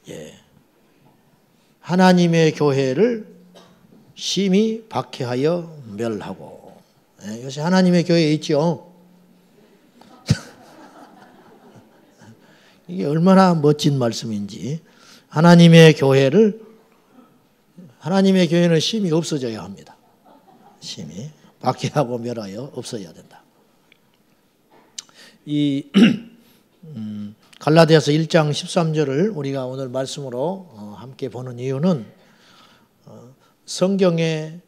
예. 하나님의 교회를 심히 박해하여 멸하고. 예. 요새 하나님의 교회에 있죠. 이게 얼마나 멋진 말씀인지. 하나님의 교회는 심히 없어져야 합니다. 심히 박해하고 멸하여 없어져야 된다. 이 갈라디아서 1장 13절을 우리가 오늘 말씀으로 함께 보는 이유는 성경에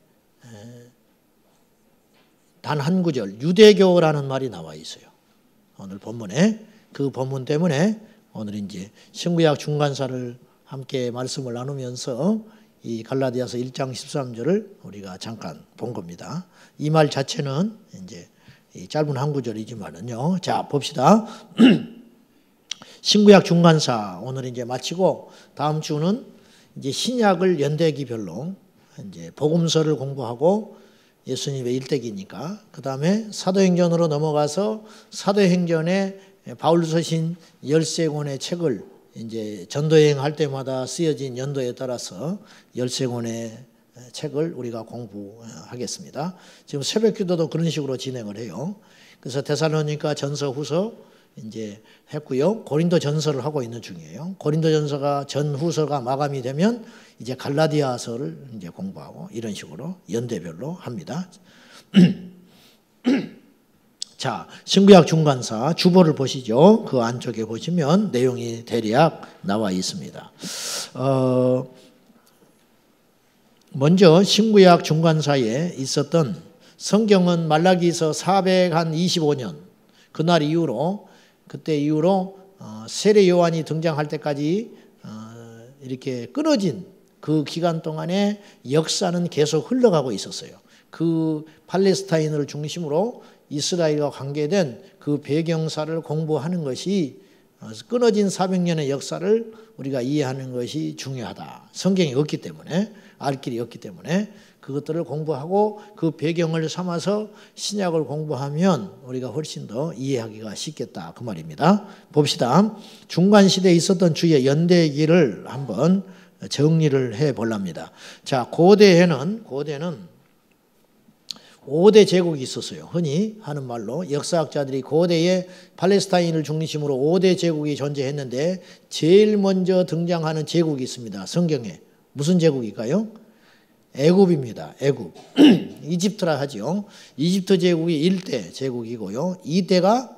단 한 구절 유대교라는 말이 나와 있어요. 오늘 본문에 그 본문 때문에 오늘 이제 신구약 중간사를 함께 말씀을 나누면서 이 갈라디아서 1장 13절을 우리가 잠깐 본 겁니다. 이 말 자체는 이제 이 짧은 한 구절이지만은요. 자, 봅시다. 신구약 중간사 오늘 이제 마치고 다음 주는 이제 신약을 연대기별로 이제 복음서를 공부하고 예수님의 일대기니까 그다음에 사도행전으로 넘어가서 사도행전에 바울 서신 13권의 책을 이제 전도여행 할 때마다 쓰여진 연도에 따라서 13권의 책을 우리가 공부하겠습니다. 지금 새벽 기도도 그런 식으로 진행을 해요. 그래서 데살로니가 전서 후서 이제 했고요. 고린도 전서를 하고 있는 중이에요. 고린도 전서가 전 후서가 마감이 되면 이제 갈라디아서를 이제 공부하고 이런 식으로 연대별로 합니다. 자, 신구약 중간사 주보를 보시죠. 그 안쪽에 보시면 내용이 대략 나와 있습니다. 먼저 신구약 중간사에 있었던 성경은 말라기서 425년 그날 이후로 그때 이후로 세례 요한이 등장할 때까지 이렇게 끊어진 그 기간 동안에 역사는 계속 흘러가고 있었어요. 그 팔레스타인을 중심으로 이스라엘과 관계된 그 배경사를 공부하는 것이 끊어진 400년의 역사를 우리가 이해하는 것이 중요하다. 성경이 없기 때문에 알 길이 없기 때문에 그것들을 공부하고 그 배경을 삼아서 신약을 공부하면 우리가 훨씬 더 이해하기가 쉽겠다 그 말입니다. 봅시다. 중간시대에 있었던 주의 연대기를 한번 정리를 해보랍니다. 자, 고대는 5대 제국이 있었어요. 흔히 하는 말로 역사학자들이 고대에 팔레스타인을 중심으로 5대 제국이 존재했는데 제일 먼저 등장하는 제국이 있습니다. 성경에. 무슨 제국일까요? 애굽입니다. 애굽. 이집트라 하죠. 이집트 제국이 1대 제국이고요. 2대가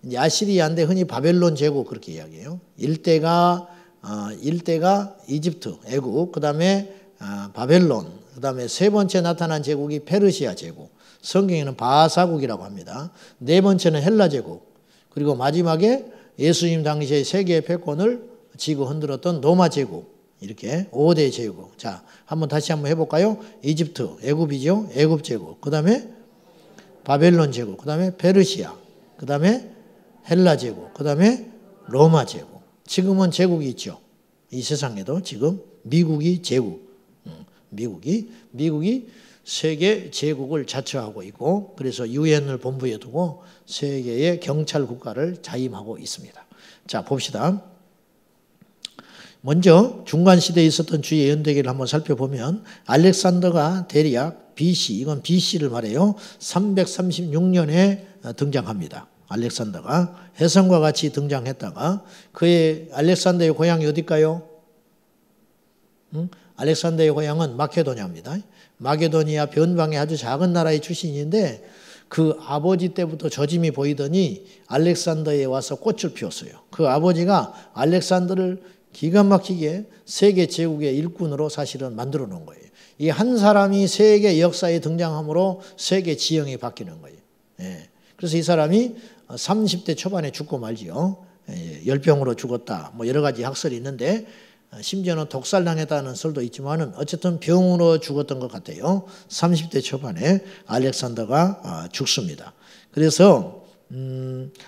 이제 아시리아인데 흔히 바벨론 제국 그렇게 이야기해요. 1대가 이집트, 애굽, 그 다음에 바벨론, 그 다음에 세 번째 나타난 제국이 페르시아 제국, 성경에는 바사국이라고 합니다. 네 번째는 헬라 제국, 그리고 마지막에 예수님 당시에 세계 패권을 쥐고 흔들었던 로마 제국, 이렇게 5대 제국. 자, 다시 한번 해볼까요? 이집트, 애굽이죠. 애굽 제국, 그 다음에 바벨론 제국, 그 다음에 페르시아, 그 다음에 헬라 제국, 그 다음에 로마 제국. 지금은 제국이 있죠. 이 세상에도 지금 미국이 제국. 미국이 세계 제국을 자처하고 있고 그래서 유엔을 본부에 두고 세계의 경찰 국가를 자임하고 있습니다. 자, 봅시다. 먼저 중간시대에 있었던 주의 연대기를 한번 살펴보면 알렉산더가 대략 BC, 이건 BC를 말해요. 336년에 등장합니다. 알렉산더가 해성과 같이 등장했다가 그의 알렉산더의 고향이 어딜까요? 알렉산더의 고향은 마케도니아입니다. 마케도니아 변방의 아주 작은 나라의 출신인데 그 아버지 때부터 저짐이 보이더니 알렉산더에 와서 꽃을 피웠어요. 그 아버지가 알렉산더를 기가 막히게 세계 제국의 일꾼으로 사실은 만들어 놓은 거예요. 이 한 사람이 세계 역사에 등장함으로 세계 지형이 바뀌는 거예요. 예. 그래서 이 사람이 30대 초반에 죽고 말지요. 열병으로 죽었다. 뭐 여러 가지 학설이 있는데 심지어는 독살당했다는 설도 있지만은 어쨌든 병으로 죽었던 것 같아요. 30대 초반에 알렉산더가 죽습니다. 그래서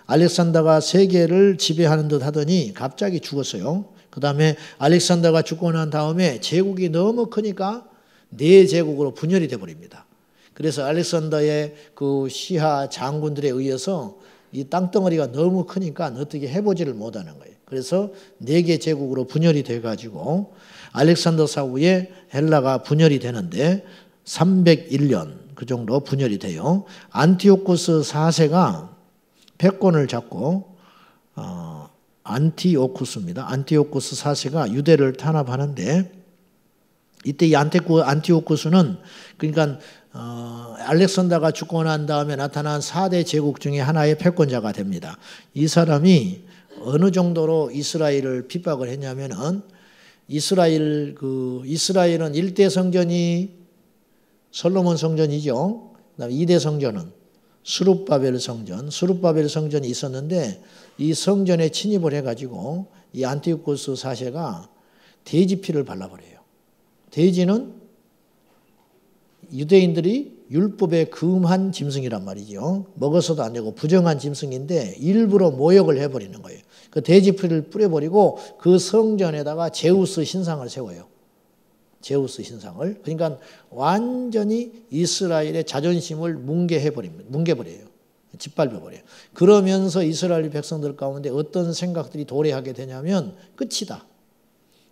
알렉산더가 세계를 지배하는 듯 하더니 갑자기 죽었어요. 그 다음에 알렉산더가 죽고 난 다음에 제국이 너무 크니까 네 제국으로 분열이 되어버립니다. 그래서 알렉산더의 그 시하 장군들에 의해서 이 땅덩어리가 너무 크니까 어떻게 해보지를 못하는 거예요. 그래서 4개 제국으로 분열이 돼가지고 알렉산더 사후에 헬라가 분열이 되는데 301년 그 정도 분열이 돼요. 안티오쿠스 4세가 패권을 잡고 안티오쿠스입니다. 안티오쿠스 4세가 유대를 탄압하는데 이때 이 안티오쿠스는 그러니까 알렉산더가 죽고 난 다음에 나타난 4대 제국 중에 하나의 패권자가 됩니다. 이 사람이 어느 정도로 이스라엘을 핍박을 했냐면은 이스라엘은 1대 성전이 솔로몬 성전이죠. 그다음에 2대 성전은 스룹바벨 성전이 있었는데 이 성전에 침입을 해가지고 이 안티오쿠스 4세가 돼지 피를 발라버려요. 돼지는 유대인들이 율법에 금한 짐승이란 말이죠. 먹어서도 안 되고 부정한 짐승인데 일부러 모욕을 해버리는 거예요. 그 돼지 피를 뿌려버리고 그 성전에다가 제우스 신상을 세워요. 제우스 신상을. 그러니까 완전히 이스라엘의 자존심을 뭉개버려요. 짓밟아버려요. 그러면서 이스라엘 백성들 가운데 어떤 생각들이 도래하게 되냐면 끝이다.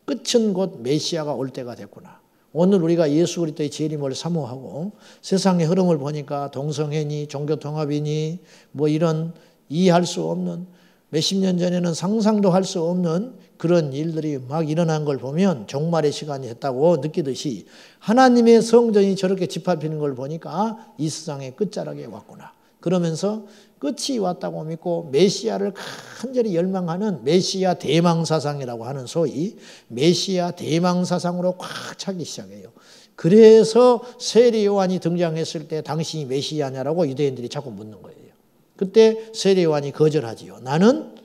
끝은 곧 메시아가 올 때가 됐구나. 오늘 우리가 예수 그리스도의 재림을 사모하고 세상의 흐름을 보니까 동성애니 종교통합이니 뭐 이런 이해할 수 없는 몇십 년 전에는 상상도 할 수 없는 그런 일들이 막 일어난 걸 보면 종말의 시간이 됐다고 느끼듯이 하나님의 성전이 저렇게 짓밟히는 걸 보니까 이 세상의 끝자락에 왔구나. 그러면서 끝이 왔다고 믿고 메시아를 간절히 열망하는 메시아 대망사상이라고 하는 소위 메시아 대망사상으로 꽉 차기 시작해요. 그래서 세례 요한이 등장했을 때 당신이 메시아냐라고 유대인들이 자꾸 묻는 거예요. 그때 세례 요한이 거절하지요. 나는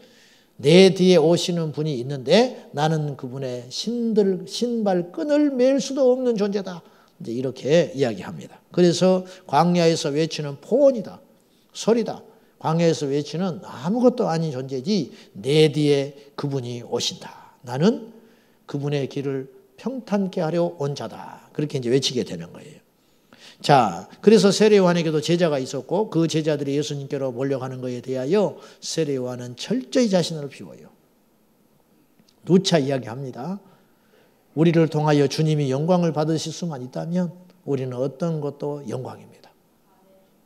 내 뒤에 오시는 분이 있는데 나는 그분의 신발끈을 맬 수도 없는 존재다. 이제 이렇게 이야기합니다. 그래서 광야에서 외치는 포원이다. 소리다. 광야에서 외치는 아무것도 아닌 존재지 내 뒤에 그분이 오신다. 나는 그분의 길을 평탄케 하려 온 자다. 그렇게 이제 외치게 되는 거예요. 자, 그래서 세례 요한에게도 제자가 있었고 그 제자들이 예수님께로 몰려가는 것에 대하여 세례 요한은 철저히 자신을 비워요. 누차 이야기합니다. 우리를 통하여 주님이 영광을 받으실 수만 있다면 우리는 어떤 것도 영광입니다.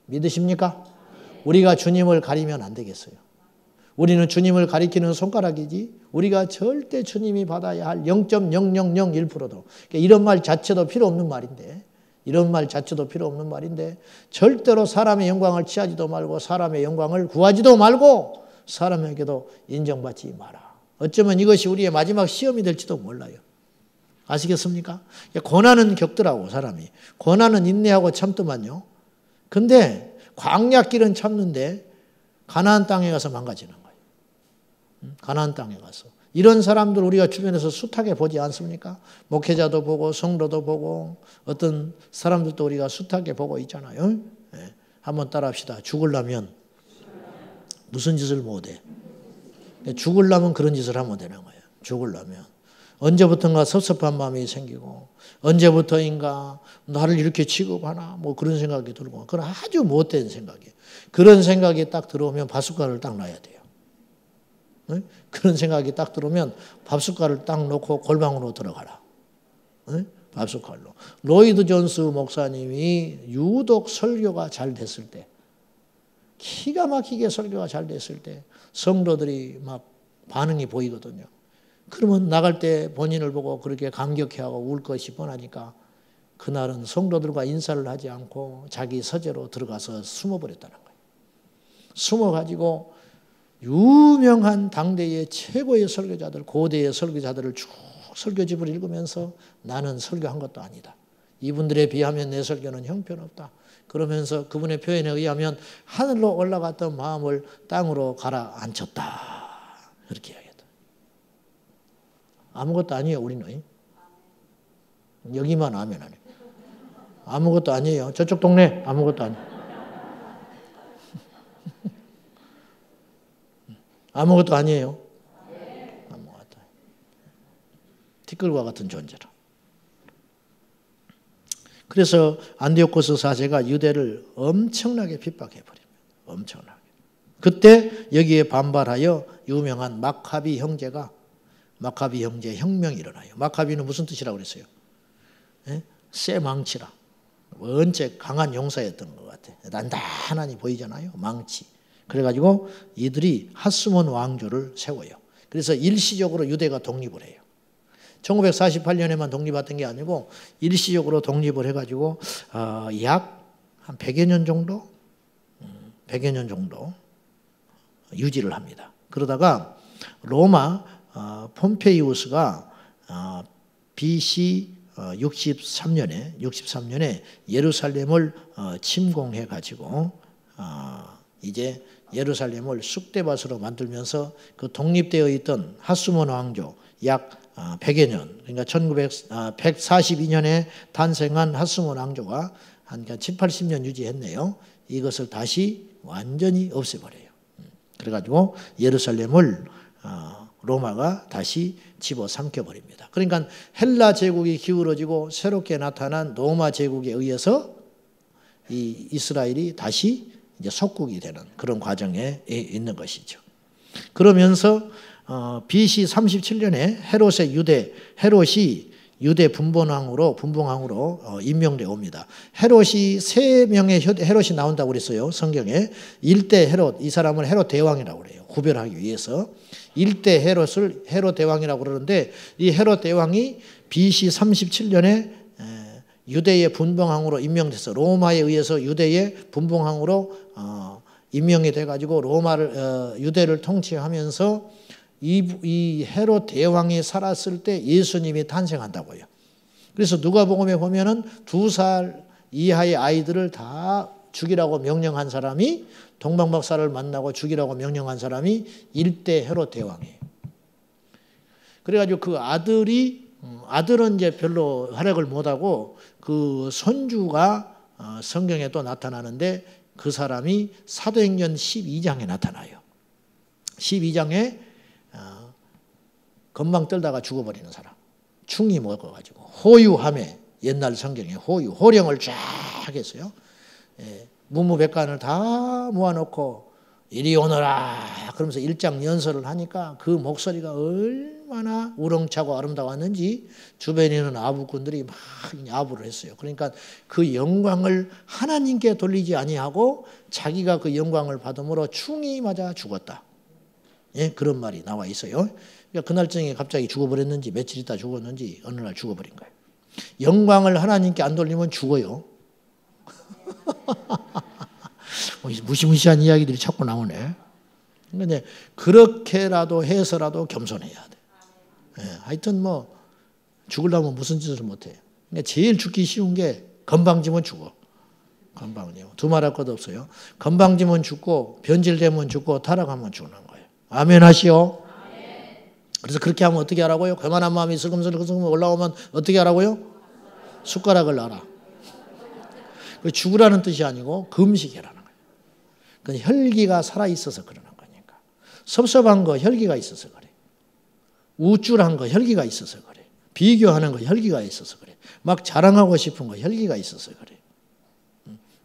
믿으십니까? 우리가 주님을 가리면 안 되겠어요. 우리는 주님을 가리키는 손가락이지 우리가 절대 주님이 받아야 할 0.0001%도 이런 말 자체도 필요 없는 말인데 절대로 사람의 영광을 취하지도 말고 사람의 영광을 구하지도 말고 사람에게도 인정받지 마라. 어쩌면 이것이 우리의 마지막 시험이 될지도 몰라요. 아시겠습니까? 고난은 겪더라고 사람이. 고난은 인내하고 참더만요. 근데 광야길은 참는데 가나안 땅에 가서 망가지는 거예요. 가나안 땅에 가서. 이런 사람들 우리가 주변에서 숱하게 보지 않습니까? 목회자도 보고 성도도 보고 어떤 사람들도 우리가 숱하게 보고 있잖아요. 네. 한번 따라합시다. 죽으려면 무슨 짓을 못해? 죽으려면 그런 짓을 하면 되는 거예요. 죽으려면. 언제부턴가 섭섭한 마음이 생기고 언제부터인가 나를 이렇게 취급하나 뭐 그런 생각이 들고 그건 아주 못된 생각이에요. 그런 생각이 딱 들어오면 밥숟가락을 딱 놔야 돼요. 네? 그런 생각이 딱 들어오면 밥숟가락을 딱 놓고 골방으로 들어가라. 네? 밥숟가락로. 로이드 존스 목사님이 유독 설교가 잘 됐을 때 기가 막히게 설교가 잘 됐을 때 성도들이 막 반응이 보이거든요. 그러면 나갈 때 본인을 보고 그렇게 감격해하고 울 것이 뻔하니까 그날은 성도들과 인사를 하지 않고 자기 서재로 들어가서 숨어버렸다는 거예요. 숨어가지고 유명한 당대의 최고의 설교자들, 고대의 설교자들을 쭉 설교집을 읽으면서 나는 설교한 것도 아니다. 이분들에 비하면 내 설교는 형편없다. 그러면서 그분의 표현에 의하면 하늘로 올라갔던 마음을 땅으로 가라앉혔다. 그렇게 이야기했다. 아무것도 아니에요, 우리는. 여기만 아멘 안 해요. 아무것도 아니에요. 저쪽 동네 아무것도 아니에요. 아무것도 아니에요. 아무것도. 티끌과 같은 존재라. 그래서 안디오코스 4세가 유대를 엄청나게 핍박해버립니다. 엄청나게. 그때 여기에 반발하여 유명한 마카비 형제 혁명이 일어나요. 마카비는 무슨 뜻이라고 그랬어요? 쇠 망치라. 원체 강한 용사였던 것 같아. 단단하니 보이잖아요. 망치. 그래가지고 이들이 핫스몬 왕조를 세워요. 그래서 일시적으로 유대가 독립을 해요. 1948년에만 독립했던 게 아니고 일시적으로 독립을 해가지고 약 한 100여 년 정도? 100여 년 정도 유지를 합니다. 그러다가 로마 폼페이우스가 BC 63년에 예루살렘을 침공해 가지고 이제 예루살렘을 쑥대밭으로 만들면서 그 독립되어 있던 핫스몬 왕조 약 100여 년, 그러니까 142년에 탄생한 핫스몬 왕조가 한 7, 80년 유지했네요. 이것을 다시 완전히 없애버려요. 그래가지고 예루살렘을 로마가 다시 집어삼켜버립니다. 그러니까 헬라 제국이 기울어지고 새롭게 나타난 로마 제국에 의해서 이 이스라엘이 다시 이제 속국이 되는 그런 과정에 있는 것이죠. 그러면서 BC 37년에 헤롯이 유대 분봉왕으로 임명되어 옵니다. 헤롯이 3명의 헤롯이 나온다고 그랬어요. 성경에. 1대 헤롯, 이 사람을 헤롯 대왕이라고 그래요. 구별하기 위해서. 1대 헤롯을 헤롯 대왕이라고 그러는데 이 헤롯 대왕이 BC 37년에 유대의 분봉왕으로 임명돼서 로마에 의해서 유대의 분봉왕으로 임명이 돼가지고 유대를 통치하면서 이 헤롯 대왕이 살았을 때 예수님이 탄생한다고요. 그래서 누가복음에 보면은 2살 이하의 아이들을 다 죽이라고 명령한 사람이 동방박사를 만나고 죽이라고 명령한 사람이 1대 헤롯 대왕이에요. 그래가지고 그 아들은 이제 별로 활약을 못하고 그 손주가 성경에 또 나타나는데 그 사람이 사도행전 12장에 나타나요. 12장에 건방 떨다가 죽어버리는 사람. 충이 먹어가지고 호유하매 옛날 성경에 호령을 쫙 했어요. 무무백관을 다 모아놓고 이리 오너라 그러면서 일장 연설을 하니까 그 목소리가 얼마나 우렁차고 아름다웠는지 주변에 있는 아부꾼들이 막 아부를 했어요. 그러니까 그 영광을 하나님께 돌리지 아니하고 자기가 그 영광을 받음으로 충이 맞아 죽었다. 그런 말이 나와 있어요. 그러니까 그날쯤에 갑자기 죽어버렸는지 며칠 있다 죽었는지 어느 날 죽어버린 거예요. 영광을 하나님께 안 돌리면 죽어요. 무시무시한 이야기들이 자꾸 나오네. 근데 그렇게라도 해서라도 겸손해야 돼. 하여튼 뭐 죽으려면 무슨 짓을 못해요. 그러니까 제일 죽기 쉬운 게 건방지면 죽어. 건방지면 두말할 것 없어요. 건방지면 죽고 변질되면 죽고 타락하면 죽는 거예요. 아멘 하시오. 그래서 그렇게 하면 어떻게 하라고요? 교만한 마음이 슬금슬금 올라오면 어떻게 하라고요? 숟가락을 놔라. 죽으라는 뜻이 아니고 금식해라는 거예요. 그건 혈기가 살아있어서 그러는 거니까. 섭섭한 거 혈기가 있어서 그래. 우쭐한 거 혈기가 있어서 그래. 비교하는 거 혈기가 있어서 그래. 막 자랑하고 싶은 거 혈기가 있어서 그래.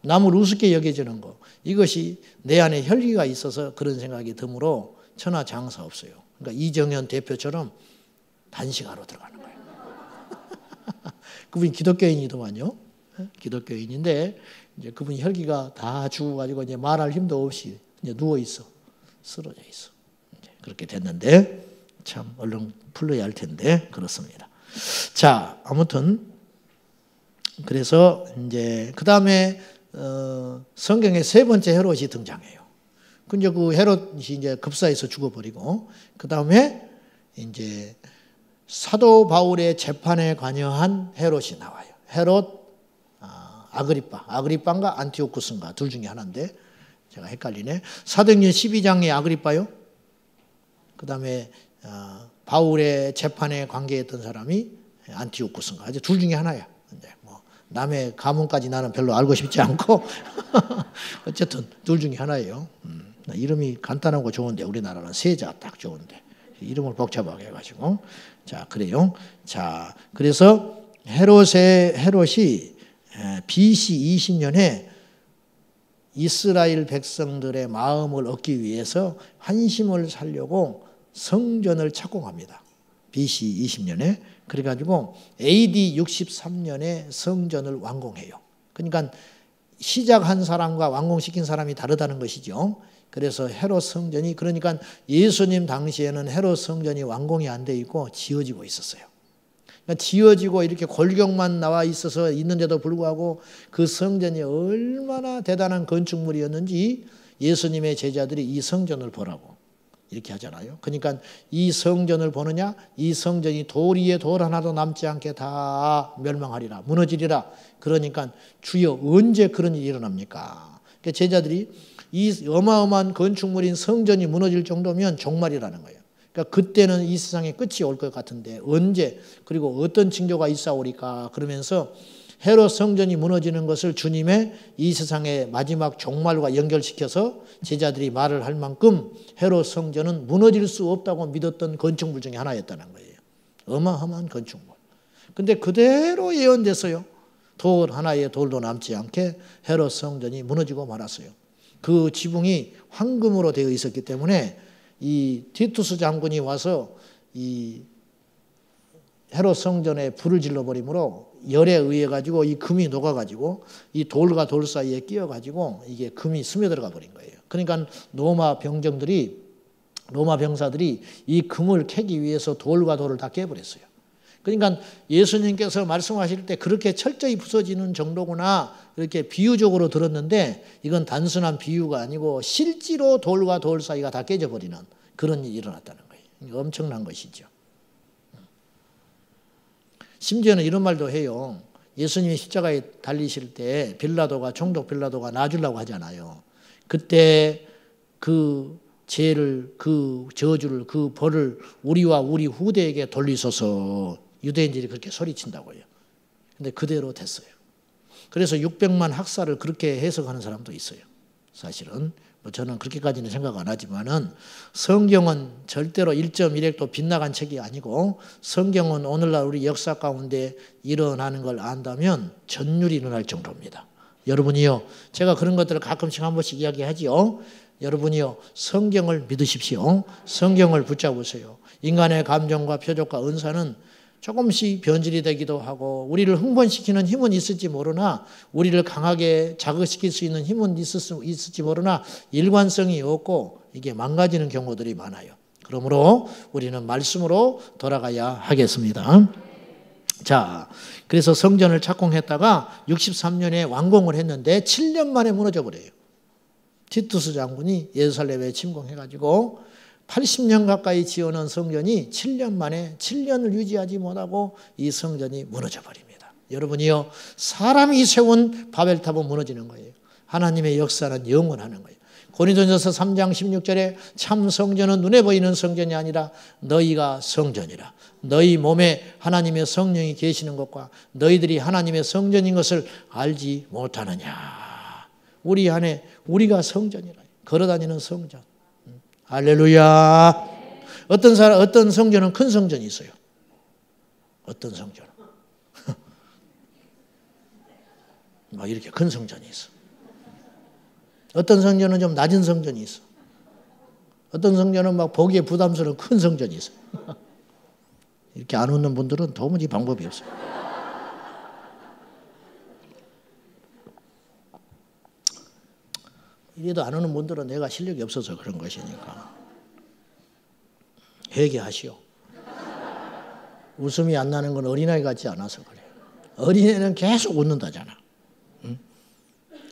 남을 우습게 여겨지는 거 이것이 내 안에 혈기가 있어서 그런 생각이 드므로 천하장사 없어요. 그러니까 이정현 대표처럼 단식하러 들어가는 거예요. 그분이 기독교인이더만요. 기독교인인데 이제 그분이 혈기가 다 죽어가지고 이제 말할 힘도 없이 이제 누워 있어, 쓰러져 있어. 이제 그렇게 됐는데 참 얼른 풀려야 할 텐데 그렇습니다. 자, 아무튼 그래서 이제 그 다음에 성경에 세 번째 헤롯이 등장해요. 근데 그 헤롯이 이제 급사해서 죽어버리고 그 다음에 이제 사도 바울의 재판에 관여한 헤롯이 나와요. 헤롯 아그리빠인가 안티오쿠스인가 둘 중에 하나인데 제가 헷갈리네. 사도행전 12장의 아그리빠요. 그 다음에 바울의 재판에 관계했던 사람이 안티오쿠스인가. 아주 둘 중에 하나야. 근데 뭐 남의 가문까지 나는 별로 알고 싶지 않고 어쨌든 둘 중에 하나예요. 이름이 간단하고 좋은데 우리나라는 세자 딱 좋은데 이름을 복잡하게 해가지고 자 그래요. 자 그래서 헤롯이 BC 20년에 이스라엘 백성들의 마음을 얻기 위해서 환심을 살려고 성전을 착공합니다. BC 20년에. 그래가지고 AD 63년에 성전을 완공해요. 그러니까 시작한 사람과 완공시킨 사람이 다르다는 것이죠. 그래서 헤롯 성전이, 그러니까 예수님 당시에는 헤롯 성전이 완공이 안 돼 있고 지어지고 있었어요. 그러니까 지어지고 이렇게 골격만 나와 있어서 있는데도 불구하고 그 성전이 얼마나 대단한 건축물이었는지 예수님의 제자들이 이 성전을 보라고 이렇게 하잖아요. 그러니까 이 성전을 보느냐, 이 성전이 돌 위에 돌 하나도 남지 않게 다 멸망하리라, 무너지리라. 그러니까 주여 언제 그런 일이 일어납니까? 그러니까 제자들이 이 어마어마한 건축물인 성전이 무너질 정도면 종말이라는 거예요. 그러니까 그때는 이 세상에 끝이 올 것 같은데 언제, 그리고 어떤 징조가 있사오리까 그러면서 헤롯 성전이 무너지는 것을 주님의 이 세상의 마지막 종말과 연결시켜서 제자들이 말을 할 만큼 헤롯 성전은 무너질 수 없다고 믿었던 건축물 중에 하나였다는 거예요. 어마어마한 건축물. 근데 그대로 예언됐어요. 돌 하나의 돌도 남지 않게 헤롯 성전이 무너지고 말았어요. 그 지붕이 황금으로 되어 있었기 때문에 이 티투스 장군이 와서 이 헤롯 성전에 불을 질러버리므로 열에 의해 가지고 이 금이 녹아가지고 이 돌과 돌 사이에 끼어가지고 이게 금이 스며들어가 버린 거예요. 그러니까 로마 병사들이 이 금을 캐기 위해서 돌과 돌을 다 깨버렸어요. 그러니까 예수님께서 말씀하실 때 그렇게 철저히 부서지는 정도구나 이렇게 비유적으로 들었는데 이건 단순한 비유가 아니고 실제로 돌과 돌 사이가 다 깨져버리는 그런 일이 일어났다는 거예요. 엄청난 것이죠. 심지어는 이런 말도 해요. 예수님이 십자가에 달리실 때 빌라도가, 총독 빌라도가 놔주려고 하잖아요. 그때 그 죄를, 그 저주를, 그 벌을 우리와 우리 후대에게 돌리소서 유대인들이 그렇게 소리친다고요. 근데 그대로 됐어요. 그래서 600만 학살을 그렇게 해석하는 사람도 있어요. 사실은 뭐 저는 그렇게까지는 생각 안 하지만은 성경은 절대로 1.1핵도 빗나간 책이 아니고 성경은 오늘날 우리 역사 가운데 일어나는 걸 안다면 전율이 일어날 정도입니다. 여러분이요, 제가 그런 것들을 가끔씩 한 번씩 이야기하지요. 여러분이요, 성경을 믿으십시오. 성경을 붙잡으세요. 인간의 감정과 표적과 은사는 조금씩 변질이 되기도 하고 우리를 흥분시키는 힘은 있을지 모르나 우리를 강하게 자극시킬 수 있는 힘은 있을지 모르나 일관성이 없고 이게 망가지는 경우들이 많아요. 그러므로 우리는 말씀으로 돌아가야 하겠습니다. 자, 그래서 성전을 착공했다가 63년에 완공을 했는데 7년 만에 무너져 버려요. 티투스 장군이 예루살렘에 침공해가지고 80년 가까이 지어놓은 성전이 7년 만에 7년을 유지하지 못하고 이 성전이 무너져 버립니다. 여러분이요, 사람이 세운 바벨탑은 무너지는 거예요. 하나님의 역사는 영원하는 거예요. 고린도전서 3장 16절에 참 성전은 눈에 보이는 성전이 아니라 너희가 성전이라. 너희 몸에 하나님의 성령이 계시는 것과 너희들이 하나님의 성전인 것을 알지 못하느냐. 우리 안에 우리가 성전이라. 걸어다니는 성전. 할렐루야. 어떤 성전은 큰 성전이 있어요. 어떤 성전은 막 이렇게 큰 성전이 있어. 어떤 성전은 좀 낮은 성전이 있어. 어떤 성전은 막 보기에 부담스러운 큰 성전이 있어. 이렇게 안 웃는 분들은 도무지 방법이 없어요. 이래도 안 오는 분들은 내가 실력이 없어서 그런 것이니까 회개하시오. 웃음이 안 나는 건 어린아이 같지 않아서 그래요. 어린애는 계속 웃는다잖아. 응?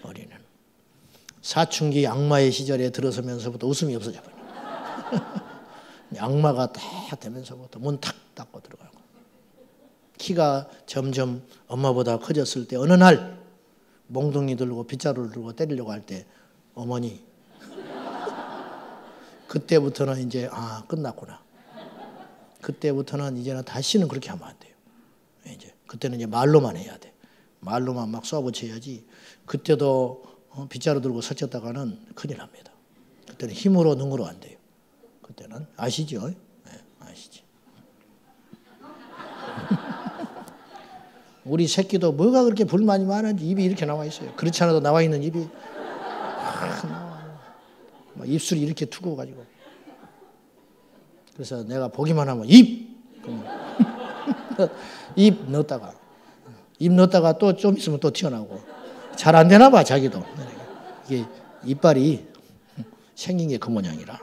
어린애는 사춘기 악마의 시절에 들어서면서부터 웃음이 없어져 버려. 악마가 딱 되면서부터 문 탁 닫고 들어가고 키가 점점 엄마보다 커졌을 때 어느 날 몽둥이 들고 빗자루를 들고 때리려고 할 때 어머니, 그때부터는 이제 끝났구나. 그때부터는 이제는 다시는 그렇게 하면 안 돼요. 이제 그때는 이제 말로만 해야 돼. 말로만 막 쏘아붙여야지. 그때도 빗자루 들고 설쳤다가는 큰일 납니다. 그때는 힘으로 능으로 안 돼요. 그때는 아시죠? 네, 아시지. 우리 새끼도 뭐가 그렇게 불만이 많은지 입이 이렇게 나와 있어요. 그렇지 않아도 나와 있는 입이 입술이 이렇게 투고 가지고. 그래서 내가 보기만 하면 입 넣었다가 또 좀 있으면 또 튀어나오고. 잘 안 되나 봐 자기도. 이게 이빨이 생긴 게 그 모양이라.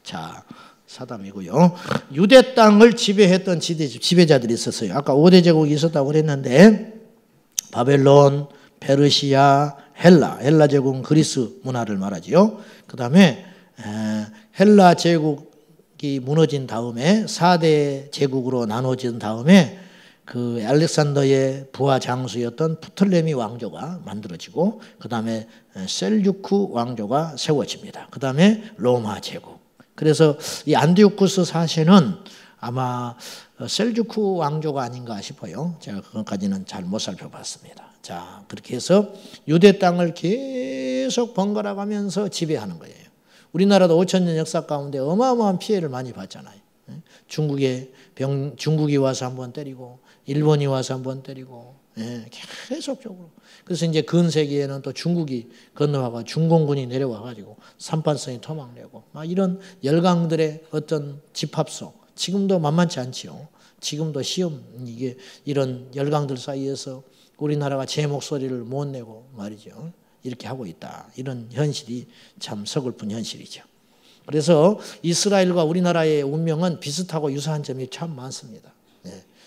자, 사담이고요. 유대 땅을 지배했던 지배자들이 있었어요. 아까 5대 제국이 있었다고 그랬는데 바벨론, 페르시아, 헬라 제국은 그리스 문화를 말하지요. 그 다음에 헬라 제국이 무너진 다음에 4대 제국으로 나눠진 다음에 그 알렉산더의 부하 장수였던 프톨레미 왕조가 만들어지고 그 다음에 셀주크 왕조가 세워집니다. 그 다음에 로마 제국. 그래서 이 안티오쿠스 4세는 아마 셀주크 왕조가 아닌가 싶어요. 제가 그것까지는 잘 못 살펴봤습니다. 자, 그렇게 해서 유대 땅을 계속 번갈아 가면서 지배하는 거예요. 우리나라도 5,000년 역사 가운데 어마어마한 피해를 많이 봤잖아요. 중국이 와서 한번 때리고 일본이 와서 한번 때리고 계속적으로. 그래서 이제 근세기에는 또 중국이 건너와가 중공군이 내려와가지고 삼판성이 토막내고 막 이런 열강들의 어떤 집합소. 지금도 만만치 않지요. 지금도 시험 이게 이런 열강들 사이에서 우리나라가 제 목소리를 못 내고 말이죠. 이렇게 하고 있다. 이런 현실이 참 서글픈 현실이죠. 그래서 이스라엘과 우리나라의 운명은 비슷하고 유사한 점이 참 많습니다.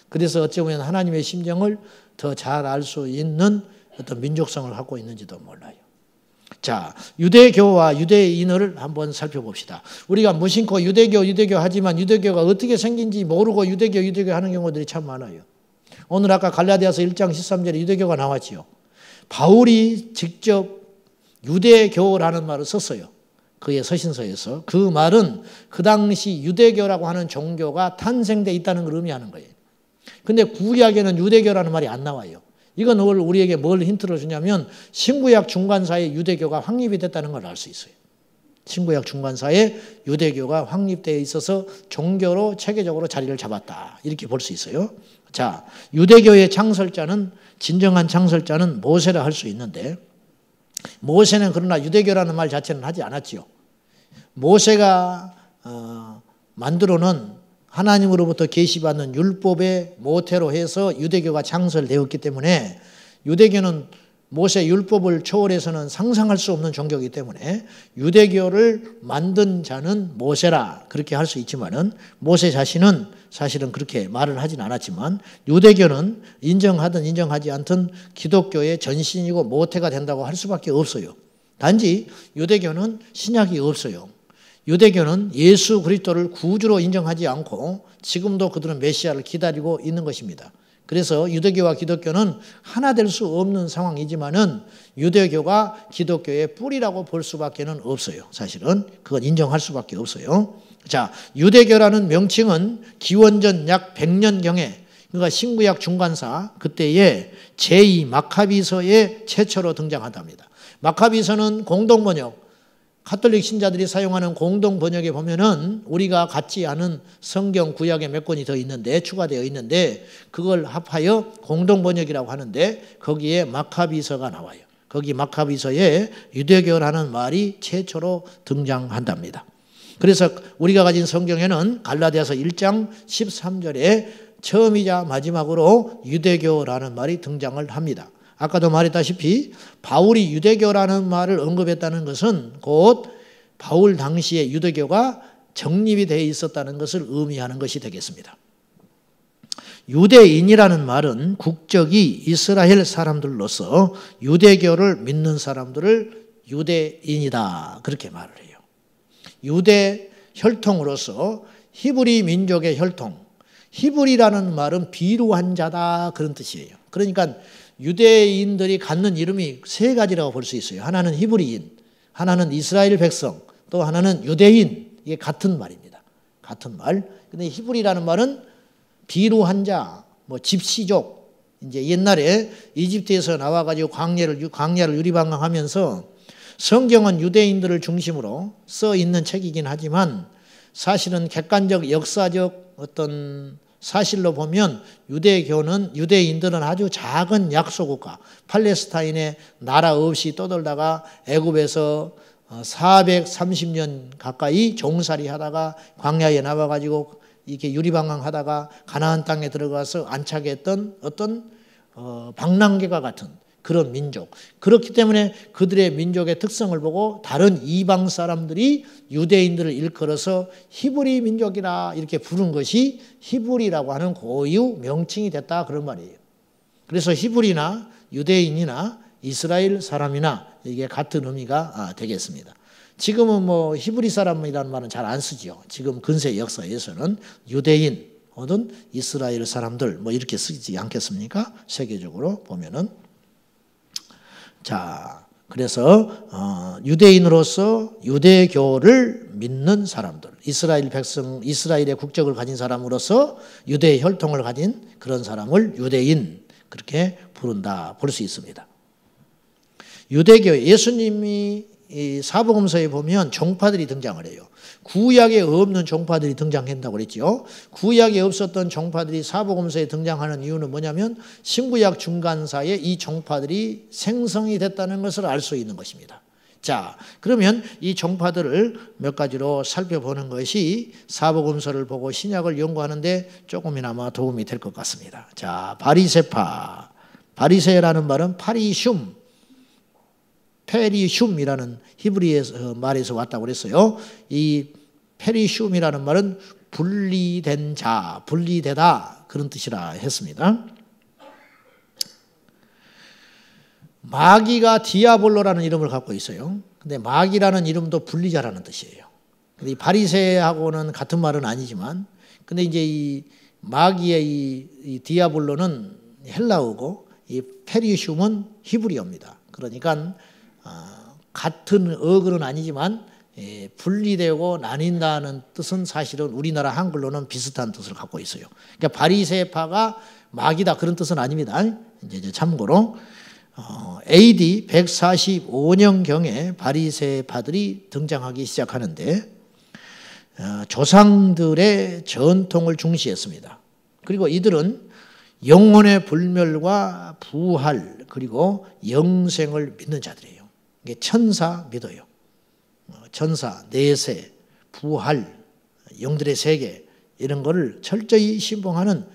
그래서 어찌 보면 하나님의 심정을 더 잘 알 수 있는 어떤 민족성을 갖고 있는지도 몰라요. 자, 유대교와 유대인을 한번 살펴봅시다. 우리가 무심코 유대교 하지만 유대교가 어떻게 생긴지 모르고 유대교 하는 경우들이 참 많아요. 오늘 아까 갈라디아서 1장 13절에 유대교가 나왔지요. 바울이 직접 유대교라는 말을 썼어요. 그의 서신서에서. 그 말은 그 당시 유대교라고 하는 종교가 탄생돼 있다는 걸 의미하는 거예요. 근데 구약에는 유대교라는 말이 안 나와요. 이건 우리에게 뭘 힌트를 주냐면 신구약 중간사에 유대교가 확립이 됐다는 걸 알 수 있어요. 신구약 중간사에 유대교가 확립되어 있어서 종교로 체계적으로 자리를 잡았다. 이렇게 볼 수 있어요. 자, 유대교의 창설자는 진정한 창설자는 모세라 할 수 있는데 모세는 그러나 유대교라는 말 자체는 하지 않았지요. 모세가 만들어놓은 하나님으로부터 계시받는 율법의 모태로 해서 유대교가 창설되었기 때문에 유대교는 모세 율법을 초월해서는 상상할 수 없는 종교이기 때문에 유대교를 만든 자는 모세라 그렇게 할 수 있지만은 모세 자신은 사실은 그렇게 말을 하진 않았지만 유대교는 인정하든 인정하지 않든 기독교의 전신이고 모태가 된다고 할 수밖에 없어요. 단지 유대교는 신약이 없어요. 유대교는 예수 그리스도를 구주로 인정하지 않고 지금도 그들은 메시아를 기다리고 있는 것입니다. 그래서 유대교와 기독교는 하나 될 수 없는 상황이지만은 유대교가 기독교의 뿌리라고 볼 수밖에 없어요. 사실은 그건 인정할 수밖에 없어요. 자, 유대교라는 명칭은 기원전 약 100년경에 그러니까 신구약 중간사 그때의 제2 마카비서에 최초로 등장한답니다. 마카비서는 공동번역 가톨릭 신자들이 사용하는 공동 번역에 보면은 우리가 갖지 않은 성경 구약에 몇 권이 더 있는데 추가되어 있는데 그걸 합하여 공동 번역이라고 하는데 거기에 마카비서가 나와요. 거기 마카비서에 유대교라는 말이 최초로 등장한답니다. 그래서 우리가 가진 성경에는 갈라디아서 1장 13절에 처음이자 마지막으로 유대교라는 말이 등장을 합니다. 아까도 말했다시피 바울이 유대교라는 말을 언급했다는 것은 곧 바울 당시에 유대교가 정립이 되어 있었다는 것을 의미하는 것이 되겠습니다. 유대인이라는 말은 국적이 이스라엘 사람들로서 유대교를 믿는 사람들을 유대인이다 그렇게 말을 해요. 유대 혈통으로서 히브리 민족의 혈통, 히브리라는 말은 비루한 자다 그런 뜻이에요. 그러니까 유대인들이 갖는 이름이 세 가지라고 볼 수 있어요. 하나는 히브리인, 하나는 이스라엘 백성, 또 하나는 유대인. 이게 같은 말입니다. 같은 말. 근데 히브리라는 말은 비루한 자, 집시족. 이제 옛날에 이집트에서 나와가지고 광야를 유리방황하면서 성경은 유대인들을 중심으로 써 있는 책이긴 하지만 사실은 객관적 역사적 어떤 사실로 보면 유대인들은 아주 작은 약소국가 팔레스타인의 나라 없이 떠돌다가 애굽에서 430년 가까이 종살이 하다가 광야에 나와가지고 이렇게 유리방황 하다가 가나안 땅에 들어가서 안착 했던 어떤 방랑객과 같은 그런 민족. 그렇기 때문에 그들의 민족의 특성을 보고 다른 이방 사람들이 유대인들을 일컬어서 히브리 민족이라 이렇게 부른 것이 히브리라고 하는 고유 명칭이 됐다 그런 말이에요. 그래서 히브리나 유대인이나 이스라엘 사람이나 이게 같은 의미가 되겠습니다. 지금은 뭐 히브리 사람이라는 말은 잘 안 쓰죠. 지금 근세 역사에서는 유대인 혹은 이스라엘 사람들 뭐 이렇게 쓰지 않겠습니까? 세계적으로 보면은. 자, 그래서 유대인으로서 유대교를 믿는 사람들, 이스라엘 백성, 이스라엘의 국적을 가진 사람으로서 유대 혈통을 가진 그런 사람을 유대인 그렇게 부른다 볼 수 있습니다. 유대교, 예수님이 이 사복음서에 보면 종파들이 등장을 해요. 구약에 없는 종파들이 등장한다고 그랬죠. 구약에 없었던 종파들이 사복음서에 등장하는 이유는 뭐냐면 신구약 중간사에 이 종파들이 생성이 됐다는 것을 알 수 있는 것입니다. 자, 그러면 이 종파들을 몇 가지로 살펴보는 것이 사복음서를 보고 신약을 연구하는데 조금이나마 도움이 될 것 같습니다. 자, 바리새파. 바리새라는 말은 파리슘, 페리슘이라는 히브리에서 말에서 왔다고 그랬어요. 이 페리슘이라는 말은 분리된 자, 분리되다 그런 뜻이라 했습니다. 마귀가 디아볼로라는 이름을 갖고 있어요. 근데 마귀라는 이름도 분리자라는 뜻이에요. 근데 이 바리새하고는 같은 말은 아니지만, 근데 이제 이 마귀의 이 디아볼로는 헬라어고 이 페리슘은 히브리어입니다. 그러니까 같은 어근은 아니지만 분리되고 나뉜다는 뜻은 사실은 우리나라 한글로는 비슷한 뜻을 갖고 있어요. 그러니까 바리새파가 마귀다 그런 뜻은 아닙니다. 이제 참고로 AD 145년경에 바리새파들이 등장하기 시작하는데 조상들의 전통을 중시했습니다. 그리고 이들은 영혼의 불멸과 부활 그리고 영생을 믿는 자들이에요. 이게 천사 믿어요. 천사, 내세, 부활, 영들의 세계 이런 거를 철저히 신봉하는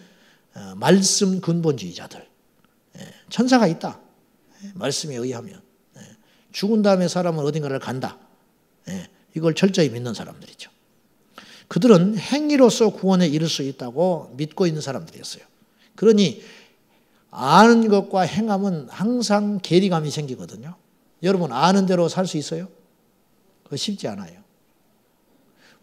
말씀 근본주의자들. 천사가 있다. 말씀에 의하면. 죽은 다음에 사람은 어딘가를 간다. 이걸 철저히 믿는 사람들이죠. 그들은 행위로서 구원에 이를 수 있다고 믿고 있는 사람들이었어요. 그러니 아는 것과 행함은 항상 괴리감이 생기거든요. 여러분 아는 대로 살 수 있어요? 그거 쉽지 않아요.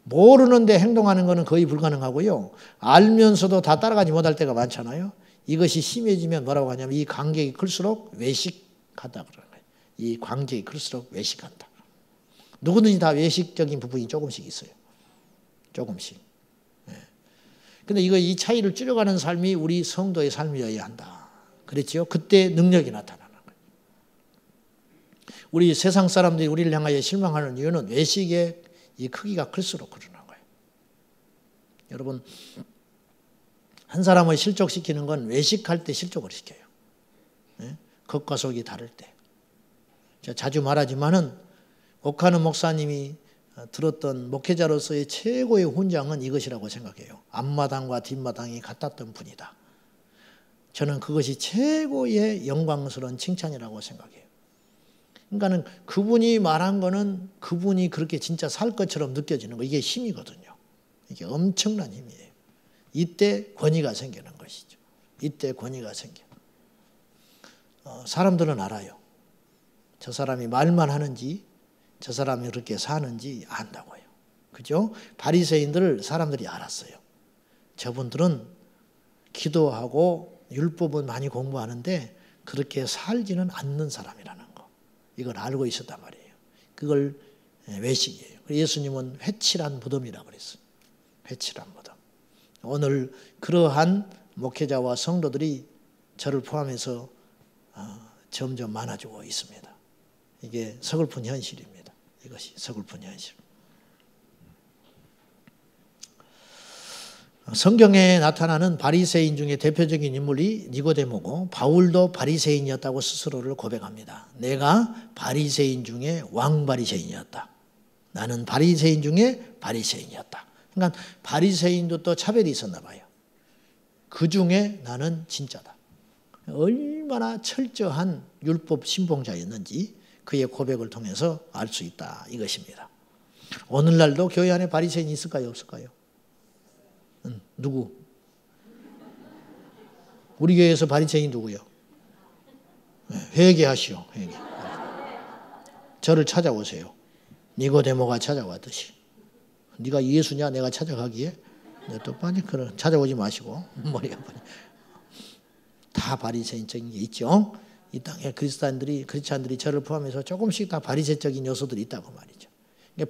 모르는데 행동하는 것은 거의 불가능하고요. 알면서도 다 따라가지 못할 때가 많잖아요. 이것이 심해지면 뭐라고 하냐면 이 관객이 클수록 외식한다 그러는 거예요. 이 관객이 클수록 외식한다. 누구든지 다 외식적인 부분이 조금씩 있어요. 조금씩. 근데 이 차이를 줄여가는 삶이 우리 성도의 삶이어야 한다. 그랬죠? 그때 능력이 나타나는 거예요. 우리 세상 사람들이 우리를 향하여 실망하는 이유는 외식의 이 크기가 클수록 그러는 거예요. 여러분, 한 사람을 실족시키는 건 외식할 때 실족을 시켜요. 겉과 속이 다를 때. 제가 자주 말하지만은 옥하는 목사님이 들었던 목회자로서의 최고의 훈장은 이것이라고 생각해요. 앞마당과 뒷마당이 같았던 분이다. 저는 그것이 최고의 영광스러운 칭찬이라고 생각해요. 그러니까는 그분이 말한 거는 그분이 그렇게 진짜 살 것처럼 느껴지는 거, 이게 힘이거든요. 이게 엄청난 힘이에요. 이때 권위가 생기는 것이죠. 이때 권위가 생겨. 사람들은 알아요. 저 사람이 말만 하는지 저 사람이 그렇게 사는지 안다고요. 그죠? 바리새인들을 사람들이 알았어요. 저분들은 기도하고 율법은 많이 공부하는데 그렇게 살지는 않는 사람이라는 거. 이걸 알고 있었단 말이에요. 그걸 외식이에요. 예수님은 회칠한 무덤이라고 그랬어요. 회칠한 무덤. 오늘 그러한 목회자와 성도들이 저를 포함해서 점점 많아지고 있습니다. 이게 서글픈 현실입니다. 이것이 서글픈 현실. 성경에 나타나는 바리새인 중에 대표적인 인물이 니고데모고 바울도 바리새인이었다고 스스로를 고백합니다. 내가 바리새인 중에 왕바리새인이었다. 나는 바리새인 중에 바리새인이었다. 그러니까 바리새인도 또 차별이 있었나 봐요. 그 중에 나는 진짜다. 얼마나 철저한 율법 신봉자였는지 그의 고백을 통해서 알 수 있다 이것입니다. 오늘날도 교회 안에 바리새인이 있을까요? 없을까요? 누구? 우리 교회에서 바리새인 누구요? 회개하시오. 회개. 저를 찾아오세요. 니고데모가 찾아왔듯이. 네가 예수냐 내가 찾아가기에 또 빨리 그런 찾아오지 마시고 머리 아프니 다 바리새인적인 게 있죠. 이 땅에 크리스찬들이 저를 포함해서 조금씩 다 바리새적인 요소들이 있다고 말이죠.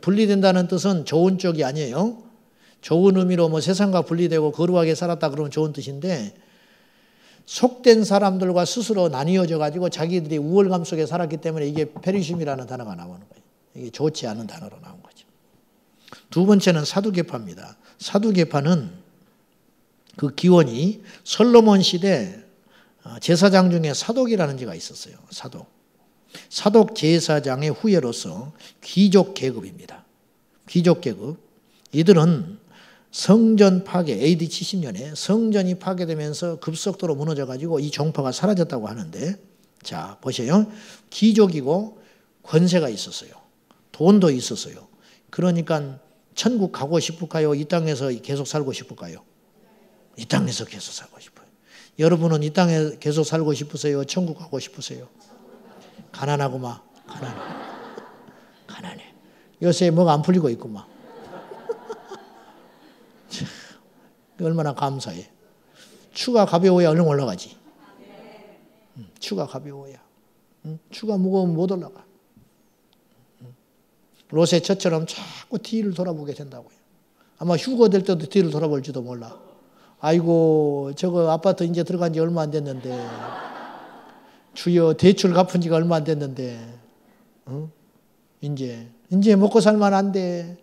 분리된다는 뜻은 좋은 쪽이 아니에요. 좋은 의미로 뭐 세상과 분리되고 거룩하게 살았다 그러면 좋은 뜻인데 속된 사람들과 스스로 나뉘어져 가지고 자기들이 우월감 속에 살았기 때문에 이게 페리심이라는 단어가 나오는 거예요. 이게 좋지 않은 단어로 나온 거죠. 두 번째는 사두개파입니다. 사두개파는 그 기원이 솔로몬 시대 제사장 중에 사독이라는 자가 있었어요. 사독 제사장의 후예로서 귀족 계급입니다. 귀족 계급. 이들은 성전 파괴, AD 70년에 성전이 파괴되면서 급속도로 무너져가지고 이 종파가 사라졌다고 하는데, 자, 보세요. 귀족이고 권세가 있었어요. 돈도 있었어요. 그러니까 천국 가고 싶을까요? 이 땅에서 계속 살고 싶을까요? 이 땅에서 계속 살고 싶어요. 여러분은 이 땅에 계속 살고 싶으세요? 천국 가고 싶으세요? 가난하구만. 가난해. 요새 뭐가 안 풀리고 있구만. 얼마나 감사해. 추가 가벼워야 얼른 올라가지. 추가 가벼워야. 추가 무거우면 못 올라가. 롯의 처처럼 자꾸 뒤를 돌아보게 된다고요. 아마 휴거될 때도 뒤를 돌아볼지도 몰라. 아이고 저거 아파트 이제 들어간 지 얼마 안 됐는데 주여 대출 갚은 지가 얼마 안 됐는데 이제 먹고 살만 한데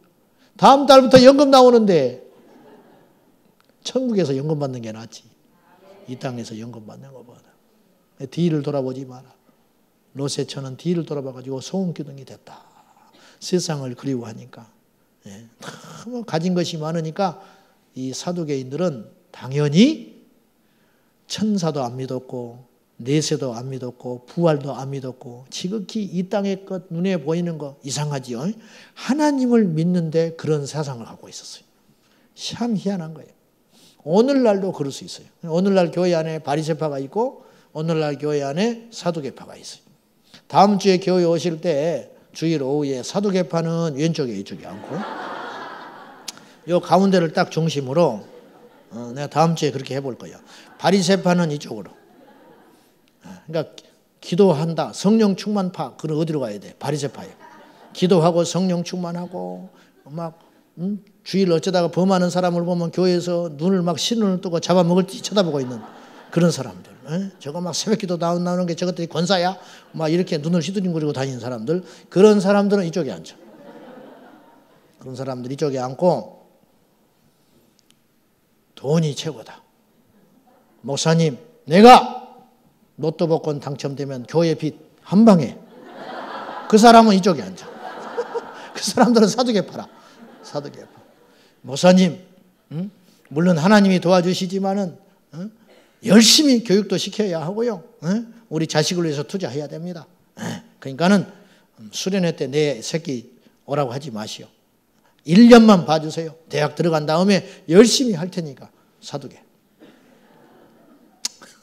다음 달부터 연금 나오는데 천국에서 연금 받는 게 낫지. 이 땅에서 연금 받는 것보다. 뒤를 돌아보지 마라. 롯의 처는 뒤를 돌아봐가지고 소음기둥이 됐다. 세상을 그리워하니까. 너무 가진 것이 많으니까 이 사두개인들은 당연히 천사도 안 믿었고 내세도 안 믿었고 부활도 안 믿었고 지극히 이 땅의 것 눈에 보이는 거 이상하지요. 하나님을 믿는데 그런 세상을 갖고 있었어요. 참 희한한 거예요. 오늘날도 그럴 수 있어요. 오늘날 교회 안에 바리새파가 있고 오늘날 교회 안에 사두개파가 있어요. 다음 주에 교회 오실 때 주일 오후에 사두개파는 왼쪽에 이쪽에 앉고 요 가운데를 딱 중심으로 내가 다음 주에 그렇게 해볼 거예요. 바리새파는 이쪽으로. 그러니까 기도한다. 성령 충만파. 그럼 어디로 가야 돼? 바리새파에. 기도하고 성령 충만하고 막 주일 어쩌다가 범하는 사람을 보면 교회에서 눈을 막 신눈을 뜨고 잡아먹을지 쳐다보고 있는 그런 사람들. 저거 막 새벽기도 나오는 게 저것들이 권사야? 막 이렇게 눈을 휘두ring거리고 다니는 사람들. 그런 사람들은 이쪽에 앉아. 그런 사람들 이쪽에 앉고 돈이 최고다. 목사님, 내가 로또 복권 당첨되면 교회 빚 한 방에. 그 사람은 이쪽에 앉아. 그 사람들은 사두개파라. 사두개파. 목사님, 물론 하나님이 도와주시지만은 열심히 교육도 시켜야 하고요. 우리 자식을 위해서 투자해야 됩니다. 그러니까는 수련회 때 내 새끼 오라고 하지 마시오. 1년만 봐주세요. 대학 들어간 다음에 열심히 할 테니까. 사두개.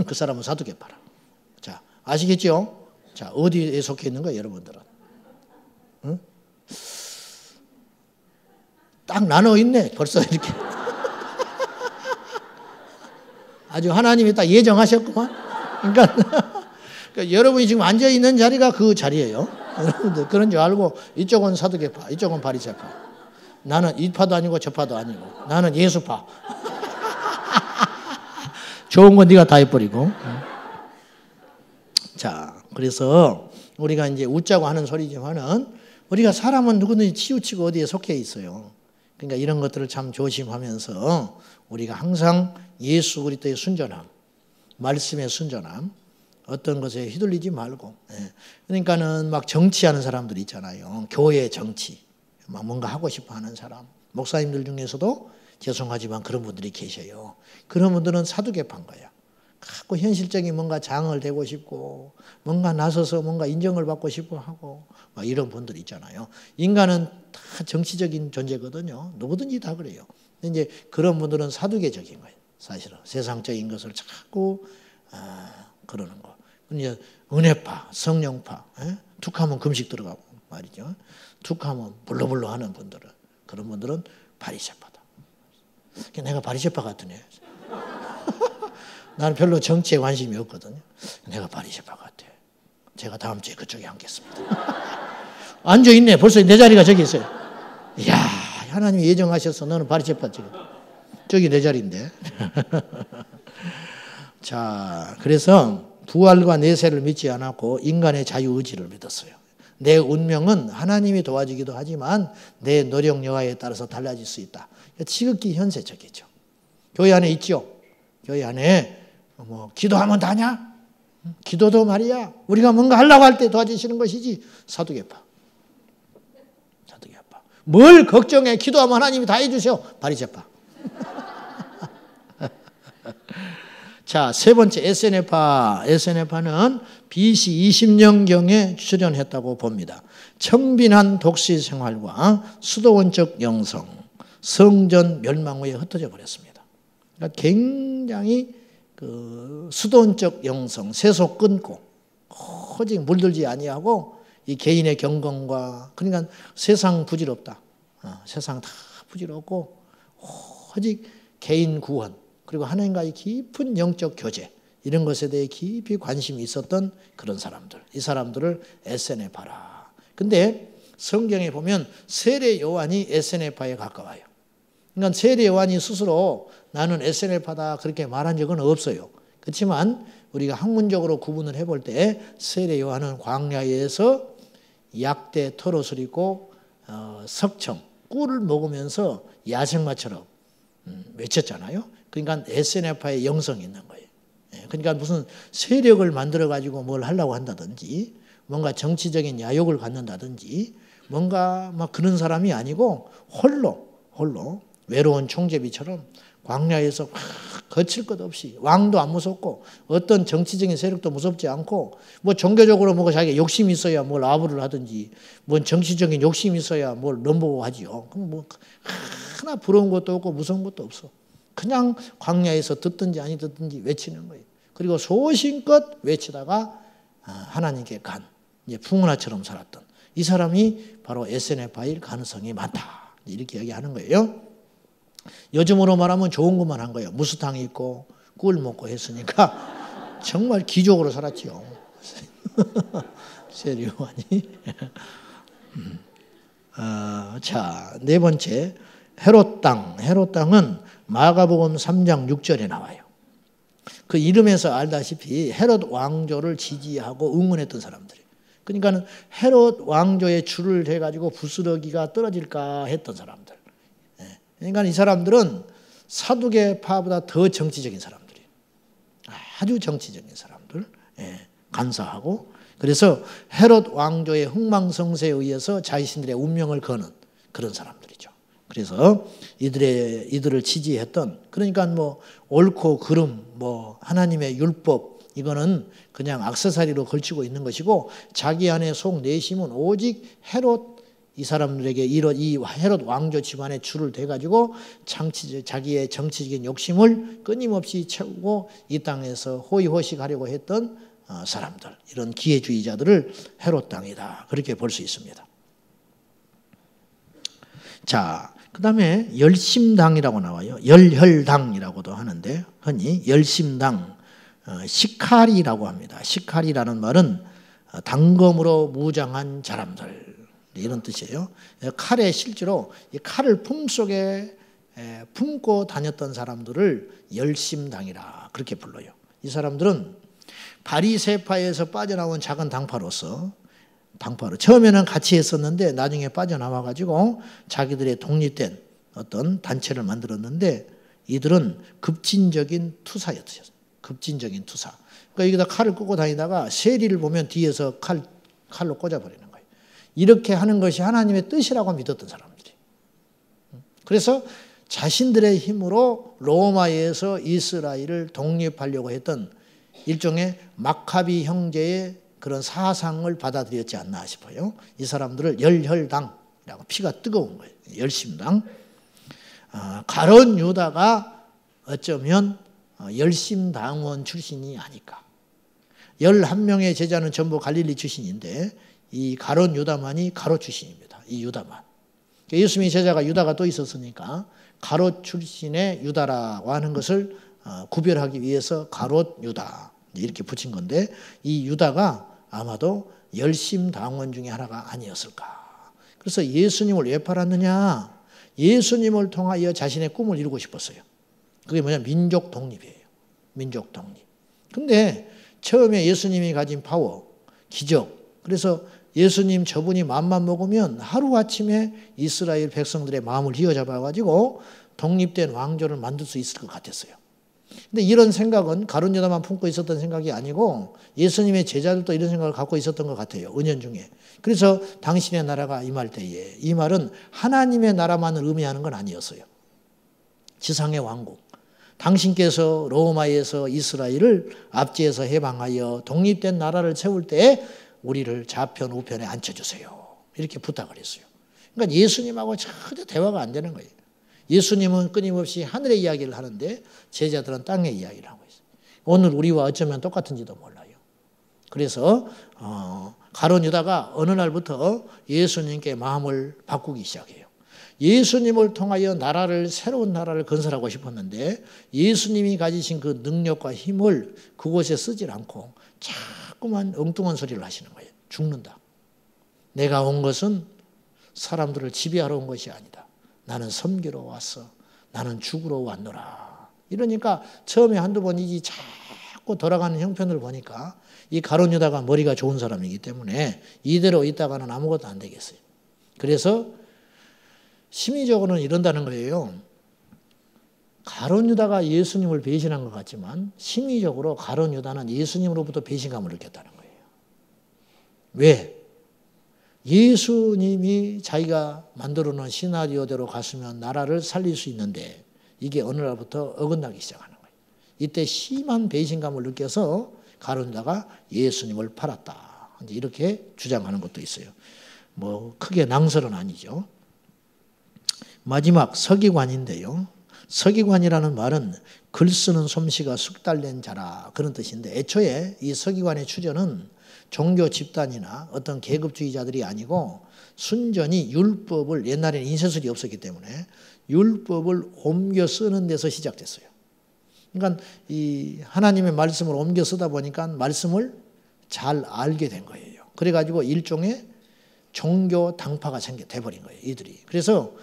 그 사람은 사두개파라. 자, 아시겠죠? 자, 어디에 속해 있는 거예요, 여러분들은? 딱 나눠 있네, 벌써 이렇게. 아주 하나님이 딱 예정하셨구만. 그러니까 여러분이 지금 앉아 있는 자리가 그 자리예요. 여러분들 그런 줄 알고 이쪽은 사두개파, 이쪽은 바리새파. 나는 이 파도 아니고 저 파도 아니고 나는 예수파. 좋은 건 네가 다 해버리고. 자, 그래서 우리가 이제 웃자고 하는 소리지만은 우리가 사람은 누구든지 치우치고 어디에 속해 있어요. 그러니까 이런 것들을 참 조심하면서 우리가 항상 예수 그리스도의 순전함, 말씀의 순전함, 어떤 것에 휘둘리지 말고. 그러니까는 막 정치하는 사람들 있잖아요. 교회 정치, 막 뭔가 하고 싶어하는 사람. 목사님들 중에서도 죄송하지만 그런 분들이 계셔요. 그런 분들은 사두개파인 거야. 자꾸 현실적인 뭔가 장을 되고 싶고 뭔가 나서서 뭔가 인정을 받고 싶어 하고 막 이런 분들 있잖아요. 인간은 다 정치적인 존재거든요. 누구든지 다 그래요. 근데 이제 그런 분들은 사두개적인 거예요. 사실은 세상적인 것을 자꾸 그러는 거. 이제 은혜파, 성령파, 툭하면 금식 들어가고 말이죠. 툭하면 불러불러 하는 분들은 그런 분들은 바리새파다. 내가 바리새파 같으네. 나는 별로 정치에 관심이 없거든요. 내가 바리새파 같아. 제가 다음 주에 그쪽에 앉겠습니다. 앉아있네. 벌써 내 자리가 저기 있어요. 이야, 하나님이 예정하셔서 너는 바리새파 지금. 저기 내 자리인데. 자, 그래서 부활과 내세를 믿지 않았고 인간의 자유의지를 믿었어요. 내 운명은 하나님이 도와주기도 하지만 내 노력 여하에 따라서 달라질 수 있다. 지극히 현세적이죠. 교회 안에 있죠. 교회 안에 뭐 기도하면 다냐? 기도도 말이야. 우리가 뭔가 하려고 할 때 도와주시는 것이지. 사두개파. 사두개파. 뭘 걱정해? 기도하면 하나님이 다 해주셔. 바리새파. 자, 세 번째 에세네파. 에세네파는 BC 20년경에 출현했다고 봅니다. 청빈한 독시 생활과 수도원적 영성, 성전 멸망 후에 흩어져 버렸습니다. 그러니까 굉장히 그 수도원적 영성, 세속 끊고 오직 물들지 아니하고 이 개인의 경건과 그러니까 세상 부질없다. 세상 다 부질없고 오직 개인 구원 그리고 하나님과의 깊은 영적 교제 이런 것에 대해 깊이 관심이 있었던 그런 사람들. 이 사람들을 에세네파라. 근데 성경에 보면 세례 요한이 에세네파에 가까워요. 그러니까 세례 요한이 스스로 나는 에세네파다 그렇게 말한 적은 없어요. 그렇지만 우리가 학문적으로 구분을 해볼 때 세례 요한은 광야에서 약대 털옷을 입고 석청, 꿀을 먹으면서 야생마처럼 외쳤잖아요. 그러니까 에세네파의 영성이 있는 거예요. 그러니까 무슨 세력을 만들어가지고 뭘 하려고 한다든지 뭔가 정치적인 야욕을 갖는다든지 뭔가 막 그런 사람이 아니고 홀로 외로운 총제비처럼 광야에서 막 거칠 것 없이 왕도 안 무섭고 어떤 정치적인 세력도 무섭지 않고 뭐 종교적으로 뭐가 자기가 욕심이 있어야 뭘 아부를 하든지 뭐 정치적인 욕심이 있어야 뭘 넘보고 하지요. 그럼 뭐 하나 부러운 것도 없고 무서운 것도 없어. 그냥 광야에서 듣든지 아니 듣든지 외치는 거예요. 그리고 소신껏 외치다가 하나님께 간 이제 풍운하처럼 살았던 이 사람이 바로 에세네파일 가능성이 많다. 이렇게 얘기하는 거예요. 요즘으로 말하면 좋은 것만 한 거예요. 무스탕이 있고 꿀 먹고 했으니까 정말 기적으로 살았지요. 세례 요한이. 자, 네 번째 헤롯 땅. 헤롯 땅은 마가복음 3장 6절에 나와요. 그 이름에서 알다시피 헤롯 왕조를 지지하고 응원했던 사람들이에요. 그러니까 헤롯 왕조에 줄을 대가지고 부스러기가 떨어질까 했던 사람들. 그러니까 이 사람들은 사두개파보다 더 정치적인 사람들이에요. 아주 정치적인 사람들. 간사하고. 그래서 헤롯 왕조의 흥망성쇠에 의해서 자신들의 운명을 거는 그런 사람들이죠. 그래서 이들을 지지했던 그러니까 뭐 옳고 그름 뭐 하나님의 율법 이거는 그냥 액세서리로 걸치고 있는 것이고 자기 안에 속 내심은 오직 헤롯 이 사람들에게 이 헤롯 왕조 집안에 줄을 대가지고 자기의 정치적인 욕심을 끊임없이 채우고 이 땅에서 호의호식하려고 했던 사람들 이런 기회주의자들을 헤롯 땅이다 그렇게 볼 수 있습니다. 자, 그 다음에 열심당이라고 나와요. 열혈당이라고도 하는데 흔히 열심당, 시카리라고 합니다. 시카리라는 말은 단검으로 무장한 사람들 이런 뜻이에요. 칼에 실제로 이 칼을 품속에 품고 다녔던 사람들을 열심당이라 그렇게 불러요. 이 사람들은 바리새파에서 빠져나온 작은 당파로 처음에는 같이 했었는데 나중에 빠져나와가지고 자기들의 독립된 어떤 단체를 만들었는데 이들은 급진적인 투사였어요. 급진적인 투사. 그러니까 여기다 칼을 끄고 다니다가 세리를 보면 뒤에서 칼로 꽂아버리는 거예요. 이렇게 하는 것이 하나님의 뜻이라고 믿었던 사람들이. 그래서 자신들의 힘으로 로마에서 이스라엘을 독립하려고 했던 일종의 마카비 형제의 그런 사상을 받아들였지 않나 싶어요. 이 사람들을 열혈당이라고, 피가 뜨거운 거예요. 열심당. 가룟 유다가 어쩌면 열심당원 출신이 아닐까. 11명의 제자는 전부 갈릴리 출신인데 이 가룟 유다만이 가롯 출신입니다. 이 유다만. 예수님의 제자가 유다가 또 있었으니까 가롯 출신의 유다라고 하는 것을 구별하기 위해서 가롯 유다 이렇게 붙인 건데, 이 유다가 아마도 열심당원 중에 하나가 아니었을까. 그래서 예수님을 왜 팔았느냐. 예수님을 통하여 자신의 꿈을 이루고 싶었어요. 그게 뭐냐, 민족 독립이에요. 민족 독립. 근데 처음에 예수님이 가진 파워, 기적, 그래서 예수님 저분이 맘만 먹으면 하루아침에 이스라엘 백성들의 마음을 휘어잡아가지고 독립된 왕조를 만들 수 있을 것 같았어요. 근데 이런 생각은 가룟 유다만 품고 있었던 생각이 아니고 예수님의 제자들도 이런 생각을 갖고 있었던 것 같아요. 은연중에. 그래서 당신의 나라가 임할 때에, 이 말은 하나님의 나라만을 의미하는 건 아니었어요. 지상의 왕국. 당신께서 로마에서 이스라엘을 압제해서 해방하여 독립된 나라를 세울 때에 우리를 좌편 우편에 앉혀주세요. 이렇게 부탁을 했어요. 그러니까 예수님하고 전혀 대화가 안 되는 거예요. 예수님은 끊임없이 하늘의 이야기를 하는데 제자들은 땅의 이야기를 하고 있어요. 오늘 우리와 어쩌면 똑같은지도 몰라요. 그래서 가룟 유다가 어느 날부터 예수님께 마음을 바꾸기 시작해요. 예수님을 통하여 새로운 나라를 건설하고 싶었는데 예수님이 가지신 그 능력과 힘을 그곳에 쓰질 않고 자꾸만 엉뚱한 소리를 하시는 거예요. 죽는다. 내가 온 것은 사람들을 지배하러 온 것이 아니다. 나는 섬기러 왔어. 나는 죽으러 왔노라. 이러니까 처음에 한두 번이지 자꾸 돌아가는 형편을 보니까 이 가룟 유다가 머리가 좋은 사람이기 때문에 이대로 있다가는 아무것도 안 되겠어요. 그래서 심리적으로는 이런다는 거예요. 가룟 유다가 예수님을 배신한 것 같지만 심리적으로 가룟 유다는 예수님으로부터 배신감을 느꼈다는 거예요. 왜? 예수님이 자기가 만들어 놓은 시나리오대로 갔으면 나라를 살릴 수 있는데 이게 어느 날부터 어긋나기 시작하는 거예요. 이때 심한 배신감을 느껴서 가룟 유다가 예수님을 팔았다. 이렇게 주장하는 것도 있어요. 뭐 크게 낭설은 아니죠. 마지막 서기관인데요. 서기관이라는 말은 글 쓰는 솜씨가 숙달된 자라 그런 뜻인데, 애초에 이 서기관의 추전은 종교 집단이나 어떤 계급주의자들이 아니고 순전히 율법을, 옛날에는 인쇄술이 없었기 때문에 율법을 옮겨 쓰는 데서 시작됐어요. 그러니까 이 하나님의 말씀을 옮겨 쓰다 보니까 말씀을 잘 알게 된 거예요. 그래가지고 일종의 종교 당파가 돼버린 거예요, 이들이. 그래서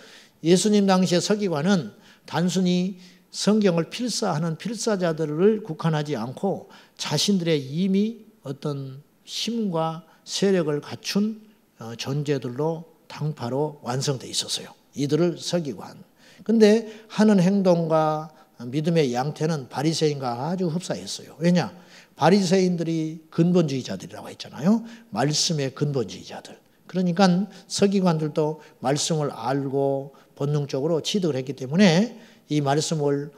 예수님 당시의 서기관은 단순히 성경을 필사하는 필사자들을 국한하지 않고 자신들의 이미 어떤 힘과 세력을 갖춘 존재들로 당파로 완성되어 있었어요. 이들을 서기관. 근데 하는 행동과 믿음의 양태는 바리새인과 아주 흡사했어요. 왜냐? 바리새인들이 근본주의자들이라고 했잖아요. 말씀의 근본주의자들. 그러니까 서기관들도 말씀을 알고 본능적으로 취득을 했기 때문에 이 말씀을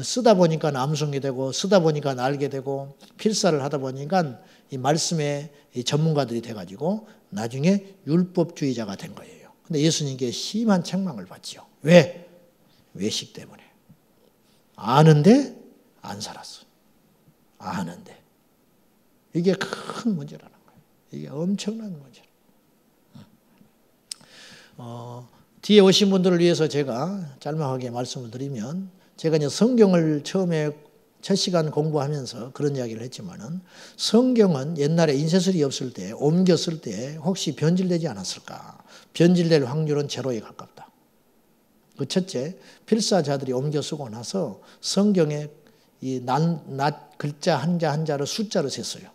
쓰다 보니까 암송이 되고 쓰다 보니까 알게 되고 필사를 하다 보니까 이 말씀의 전문가들이 돼가지고 나중에 율법주의자가 된 거예요. 근데 예수님께 심한 책망을 받죠. 왜? 외식 때문에. 아는데 안 살았어. 아는데. 이게 큰 문제라는 거예요. 이게 엄청난 문제예요. 뒤에 오신 분들을 위해서 제가 짤막하게 말씀을 드리면, 제가 이제 성경을 처음에 첫 시간 공부하면서 그런 이야기를 했지만은, 성경은 옛날에 인쇄술이 없을 때 옮겼을 때 혹시 변질되지 않았을까? 변질될 확률은 제로에 가깝다. 그 첫째, 필사자들이 옮겨 쓰고 나서 성경에 이 낱 글자 한자 한자를 숫자로 셌어요.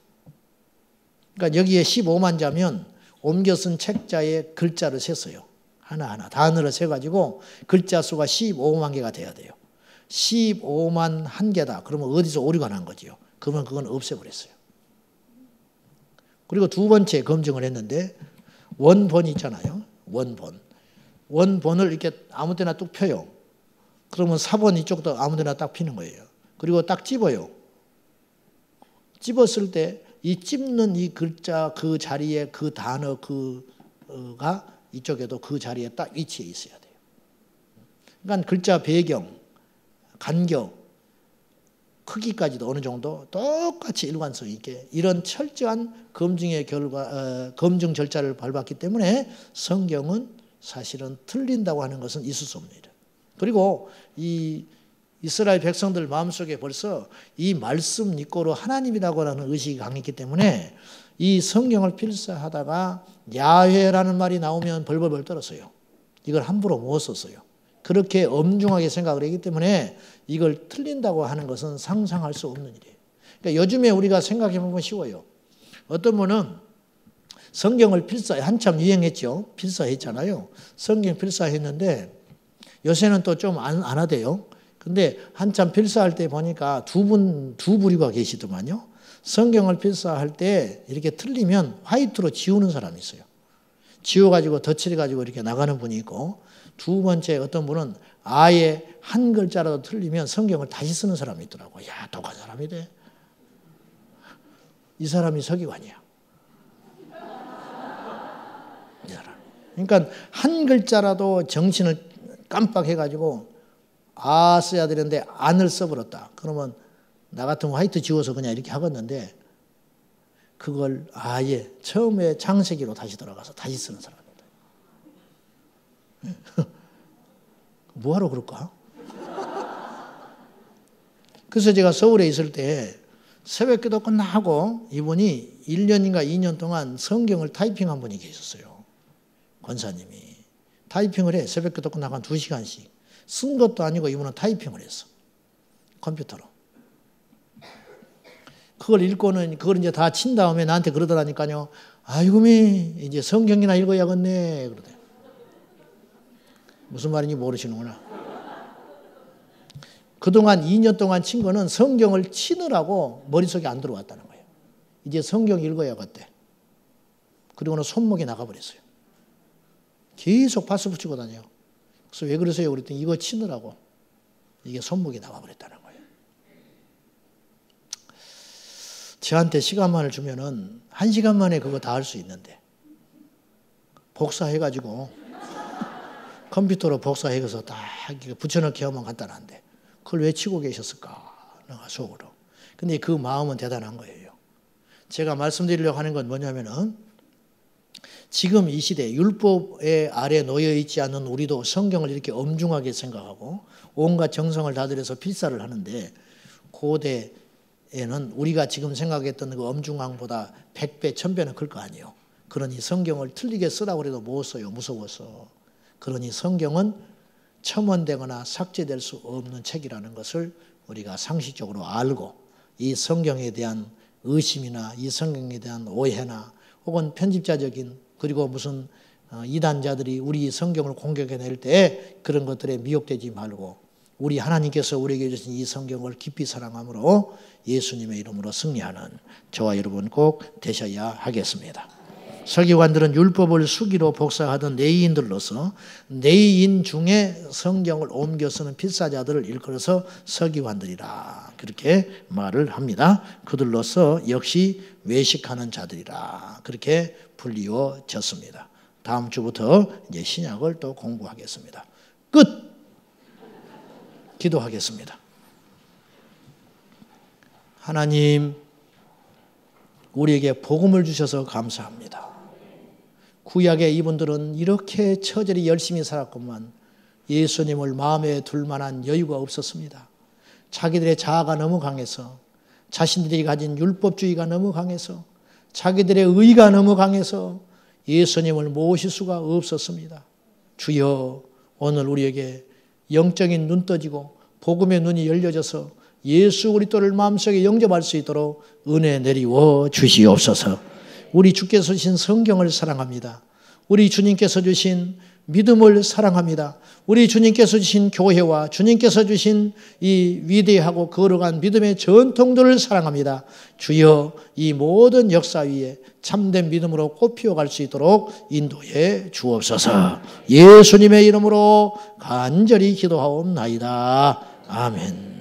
그러니까 여기에 15만 자면 옮겨 쓴 책자에 글자를 셌어요. 하나하나 단어를 세가지고 글자 수가 15만 개가 돼야 돼요. 15만 1개다. 그러면 어디서 오류가 난 거지요. 그러면 그건 없애버렸어요. 그리고 두 번째 검증을 했는데 원본이 있잖아요. 원본. 원본을 이렇게 아무 데나 뚝 펴요. 그러면 사본 이쪽도 아무 데나 딱 피는 거예요. 그리고 딱 찝어요. 찝었을 때 이 찝는 이 글자 그 자리에 그 단어 그가 이쪽에도 그 자리에 딱 위치해 있어야 돼요. 그러니까 글자 배경, 간격, 크기까지도 어느 정도 똑같이 일관성 있게 이런 철저한 검증의 검증 절차를 밟았기 때문에 성경은 사실은 틀린다고 하는 것은 있을 수 없는 일이에요. 그리고 이 이스라엘 백성들 마음속에 벌써 이 말씀 이꼬로 하나님이라고 하는 의식이 강했기 때문에 이 성경을 필사하다가 야훼라는 말이 나오면 벌벌벌 떨었어요. 이걸 함부로 못 썼어요. 그렇게 엄중하게 생각을 했기 때문에 이걸 틀린다고 하는 것은 상상할 수 없는 일이에요. 그러니까 요즘에 우리가 생각해 보면 쉬워요. 어떤 분은 성경을 한참 유행했죠. 필사했잖아요. 성경 필사했는데 요새는 또 좀 안 하대요. 근데 한참 필사할 때 보니까 두 부류가 계시더만요. 성경을 필사할 때 이렇게 틀리면 화이트로 지우는 사람이 있어요. 지워가지고 덧칠해가지고 이렇게 나가는 분이 있고, 두 번째 어떤 분은 아예 한 글자라도 틀리면 성경을 다시 쓰는 사람이 있더라고요. 야, 독한 사람이래. 이 사람이 서기관이야. 이 사람. 그러니까 한 글자라도 정신을 깜빡해가지고 써야 되는데 안을 써버렸다. 그러면 나 같으면 화이트 지워서 그냥 이렇게 하겠는데 그걸 아예 처음에 창세기로 다시 돌아가서 다시 쓰는 사람입니다. 뭐하러 그럴까? 그래서 제가 서울에 있을 때 새벽기도 끝나고 이분이 1년인가 2년 동안 성경을 타이핑한 분이 계셨어요. 권사님이. 타이핑을 해. 새벽기도 끝나고 한 2시간씩. 쓴 것도 아니고 이분은 타이핑을 했어. 컴퓨터로. 그걸 읽고는 그걸 이제 다 친 다음에 나한테 그러더라니까요. 아이고미 이제 성경이나 읽어야겠네. 그러대. 무슨 말인지 모르시는구나. 그동안 2년 동안 친 거는 성경을 치느라고 머릿속에 안 들어왔다는 거예요. 이제 성경 읽어야겠대. 그리고는 손목이 나가버렸어요. 계속 파스 붙이고 다녀요. 그래서 왜 그러세요? 그랬더니 이거 치느라고 이게 손목이 나가버렸다는 거예요. 저한테 시간만을 주면은 1시간 만에 그거 다 할 수 있는데 복사해가지고 컴퓨터로 복사해서 다 붙여넣기 하면 간단한데 그걸 왜 치고 계셨을까? 내가 속으로. 근데 그 마음은 대단한 거예요. 제가 말씀드리려고 하는 건 뭐냐면은 지금 이 시대 율법의 아래 놓여 있지 않은 우리도 성경을 이렇게 엄중하게 생각하고 온갖 정성을 다들여서 필사를 하는데 고대에는 우리가 지금 생각했던 그 엄중함보다 100배, 1000배는 클 거 아니에요. 그러니 성경을 틀리게 쓰라고 해도 못 써요. 무서워서. 그러니 성경은 첨언되거나 삭제될 수 없는 책이라는 것을 우리가 상식적으로 알고 이 성경에 대한 의심이나 이 성경에 대한 오해나 혹은 편집자적인 그리고 무슨 이단자들이 우리 성경을 공격해낼 때 그런 것들에 미혹되지 말고 우리 하나님께서 우리에게 주신 이 성경을 깊이 사랑함으로 예수님의 이름으로 승리하는 저와 여러분 꼭 되셔야 하겠습니다. 서기관들은 율법을 수기로 복사하던 내의인들로서 내의인 중에 성경을 옮겨 쓰는 필사자들을 일컬어서 서기관들이라 그렇게 말을 합니다. 그들로서 역시 외식하는 자들이라 그렇게 불리워졌습니다. 다음 주부터 이제 신약을 또 공부하겠습니다. 끝! 기도하겠습니다. 하나님, 우리에게 복음을 주셔서 감사합니다. 구약의 이분들은 이렇게 처절히 열심히 살았건만 예수님을 마음에 둘 만한 여유가 없었습니다. 자기들의 자아가 너무 강해서 자신들이 가진 율법주의가 너무 강해서 자기들의 의가 너무 강해서 예수님을 모실 수가 없었습니다. 주여 오늘 우리에게 영적인 눈 떠지고 복음의 눈이 열려져서 예수 그리스도를 마음속에 영접할 수 있도록 은혜 내리워 주시옵소서. 우리 주께서 주신 성경을 사랑합니다. 우리 주님께서 주신 믿음을 사랑합니다. 우리 주님께서 주신 교회와 주님께서 주신 이 위대하고 거룩한 믿음의 전통들을 사랑합니다. 주여 이 모든 역사 위에 참된 믿음으로 꽃피어갈 수 있도록 인도해 주옵소서. 예수님의 이름으로 간절히 기도하옵나이다. 아멘.